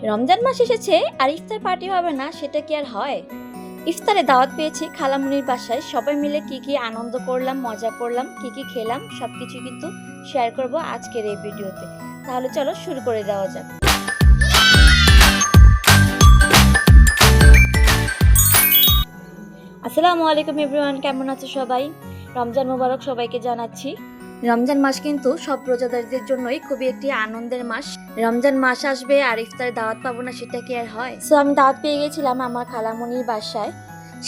রমজান মাস এসেছে আর ইফতার পার্টি হবে না, সেটা কি আর হয়? ইফতারে দাওয়াত পেয়েছি খালামুনির বাসায়। সবাই মিলে কি কি আনন্দ করলাম, মজা করলাম, কি কি খেলাম, সবকিছু কিন্তু শেয়ার করব আজকের এই ভিডিওতে। তাহলে চলো শুরু করে দেওয়া যাক। আসসালামু আলাইকুম এভরিওয়ান, কেমন আছো সবাই? রমজান মোবারক সবাইকে জানাচ্ছি। রমজান মাস কিন্তু সব রোজাদারদের জন্যই খুবই একটি আনন্দের মাস। রমজান মাস আসবে আর ইফতারে দাওয়াত পাবো না, সেটা কি আর হয়? সো আমি দাওয়াত পেয়ে গেছিলাম আমার খালামণির বাসায়।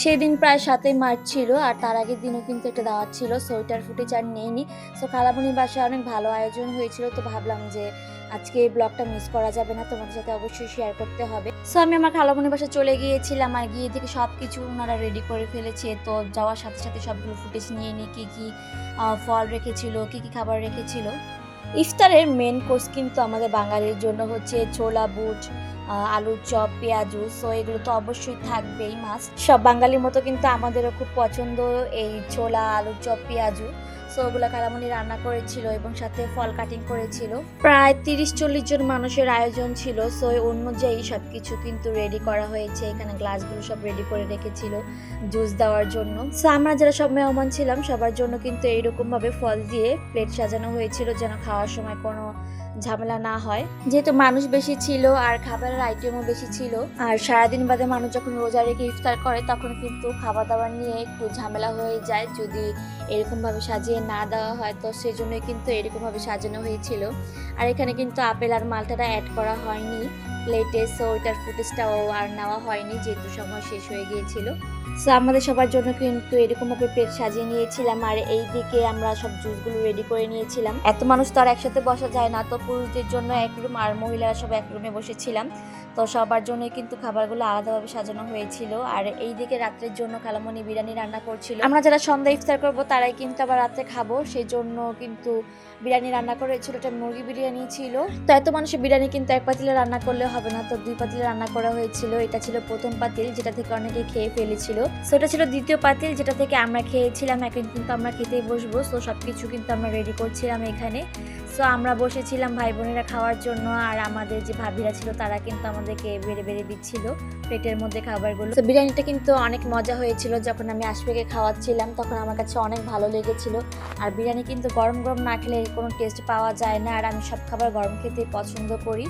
সেই দিন প্রায় 7ই মার্চ ছিল, আর তার আগের দিনও কিন্তু একটা দাওয়াত ছিল। সো ওইটার ফুটেজ আর নেইনি। সো খালামণির বাসায় অনেক ভালো আয়োজন হয়েছিল, তো ভাবলাম যে আজকে এই ব্লগটা মিস করা যাবে না, তোমাদের সাথে অবশ্যই শেয়ার করতে হবে। সো আমি আমার খালামণির বাসায় চলে গিয়েছিলাম, আর গিয়ে থেকে সব কিছু ওনারা রেডি করে ফেলেছে। তো যাওয়ার সাথে সাথে সবগুলো ফুটেজ নিয়ে নিই, কী কী ফল রেখেছিল, কী কী খাবার রেখেছিল। ইফতারের মেন কোর্স কিন্তু আমাদের বাঙালির জন্য হচ্ছে ছোলা বুট, আলুর চপ, পেঁয়াজু। সো এগুলো তো অবশ্যই থাকবেই, মাস্ট। সব বাঙালির মতো কিন্তু আমাদেরও খুব পছন্দ এই ছোলা, আলুর চপ, পেঁয়াজু। সো ওগুলো খালামণি রান্না করেছিল এবং সাথে ফল কাটিং করেছিল। প্রায় 30-40 জন মানুষের আয়োজন ছিল। সো অনুযায়ী সব কিছু কিন্তু রেডি করা হয়েছে। এখানে গ্লাসগুলো সব রেডি করে রেখেছিল জুস দেওয়ার জন্য। সো আমরা যারা সব মেহমান ছিলাম সবার জন্য কিন্তু এইরকমভাবে ফল দিয়ে প্লেট সাজানো হয়েছিল, যেন খাওয়ার সময় কোনো ঝামেলা না হয়। যেহেতু মানুষ বেশি ছিল আর খাবারের আইটেমও বেশি ছিল, আর সারাদিন বাদে মানুষ যখন রোজা রেখে ইফতার করে তখন কিন্তু খাওয়া দাওয়া নিয়ে একটু ঝামেলা হয়ে যায় যদি এরকমভাবে সাজিয়ে না দেওয়া হয়। তো সেজন্যই কিন্তু এরকমভাবে সাজানো হয়েছিল। আর এখানে কিন্তু আপেল আর মালটাটা অ্যাড করা হয়নি প্লেটে। সো ওইটার ফুটেজটাও আর নেওয়া হয়নি যেহেতু সময় শেষ হয়ে গিয়েছিল। সো আমাদের সবার জন্য কিন্তু এরকমভাবে প্লেট সাজিয়ে নিয়েছিলাম, আর এই দিকে আমরা সব জুসগুলো রেডি করে নিয়েছিলাম। এত মানুষ তো আর একসাথে বসা যায় না, তো পুরুষদের জন্য এক রুম আর মহিলারা সব এক রুমে বসেছিলাম। তো সবার জন্য কিন্তু খাবারগুলো আলাদাভাবে সাজানো হয়েছিল। আর এই দিকে রাত্রের জন্য খালামণি বিরিয়ানি রান্না করছিল। আমরা যারা সন্ধ্যা ইফতার করবো তারাই কিন্তু আবার রাত্রে খাবো, সেই জন্য কিন্তু বিরিয়ানি রান্না করেছিল। এটা মুরগি বিরিয়ানি ছিল। তো এত মানুষের বিরিয়ানি কিন্তু এক পাতিলে রান্না করলে হবে না, তো 2 পাতিলে রান্না করা হয়েছিল। এটা ছিল প্রথম পাতিল, যেটা থেকে অনেকে খেয়ে ফেলেছিল। সো এটা ছিল দ্বিতীয় পাতিল, যেটা থেকে আমরা খেয়েছিলাম। এখন কিন্তু আমরা খেতেই বসবো। সো সবকিছু কিন্তু আমরা রেডি করছিলাম এখানে। সো আমরা বসেছিলাম ভাই বোনেরা খাওয়ার জন্য, আর আমাদের যে ভাবিরা ছিল তারা কিন্তু আমাদেরকে বেড়ে বেড়ে দিচ্ছিল পেটের মধ্যে খাবারগুলো। তো বিরিয়ানিটা কিন্তু অনেক মজা হয়েছিল। যখন আমি আশফাকে খাওয়াচ্ছিলাম তখন আমার কাছে অনেক ভালো লেগেছিল। আর বিরিয়ানি কিন্তু গরম গরম না খেলে কোনো টেস্ট পাওয়া যায় না, আর আমি সব খাবার গরম খেতে পছন্দ করি।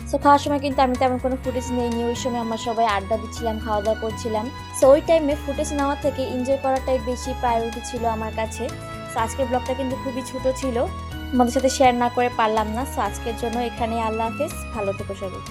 সো খাওয়ার সময় কিন্তু আমি তেমন কোনো ফুটেজ নেইনি। ওই সময় আমরা সবাই আড্ডা দিচ্ছিলাম, খাওয়া দাওয়া করছিলাম। সো ওই টাইমে ফুটেজ নেওয়া থেকে এনজয় করাটাই বেশি প্রায়োরিটি ছিল আমার কাছে। সো আজকের ব্লগটা কিন্তু খুবই ছোট ছিল, আমাদের সাথে শেয়ার না করে পারলাম না। সো আজকের জন্য এখানে আল্লাহ হাফেজ, ভালো থেকো সবাই।